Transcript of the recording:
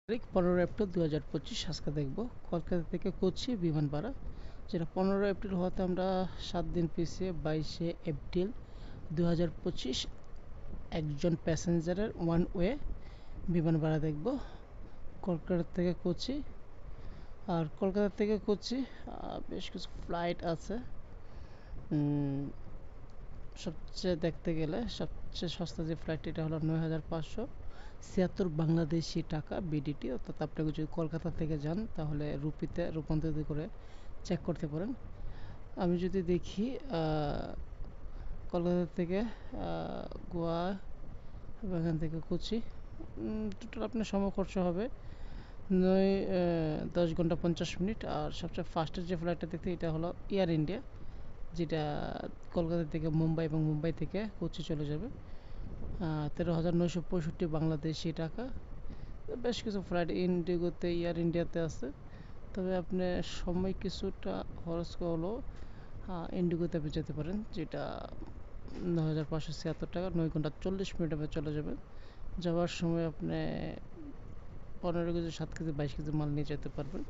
তারিখ 15 এপ্রিল 2025। আজকে দেখব কলকাতা থেকে কোচি বিমান ভাড়া, যেটা 15 এপ্রিল হওয়াতে আমরা 7 দিন পিছিয়ে 22 এপ্রিল 2025 একজন প্যাসেঞ্জারের ওয়ান ওয়ে বিমান ভাড়া দেখব কলকাতা থেকে কোচি। আর কলকাতা থেকে কোচি বেশ কিছু ফ্লাইট আছে। সবচেয়ে দেখতে গেলে সবচেয়ে সস্তা যে ফ্লাইট, এটা হলো 9576 বাংলাদেশি টাকা বিডিটি। অর্থাৎ আপনি যদি কলকাতা থেকে যান তাহলে রুপিতে রূপান্তরিত করে চেক করতে পারেন। আমি যদি দেখি কলকাতা থেকে গোয়া এবং এখান থেকে কোচি, টোটাল আপনার সময় খরচ হবে 10 ঘন্টা 50 মিনিট। আর সবচেয়ে ফাস্টেস্ট যে ফ্লাইটটা দেখতে, এটা হলো এয়ার ইন্ডিয়া, যেটা কলকাতা থেকে মুম্বাই এবং মুম্বাই থেকে কোচি চলে যাবে। 13,965 বাংলাদেশি টাকা। বেশ কিছু ফ্লাইট ইন্ডিগোতে, এয়ার ইন্ডিয়াতে আছে, তবে আপনি সময় কিছুটা খরচ হলেও ইন্ডিগোতে আপনি যেতে পারেন, যেটা 9,576 টাকা, 9 ঘন্টা 40 মিনিট আপনি চলে যাবেন। যাওয়ার সময় আপনি 15 কেজি 7 কেজি 22 কেজি মাল নিয়ে যেতে পারবেন।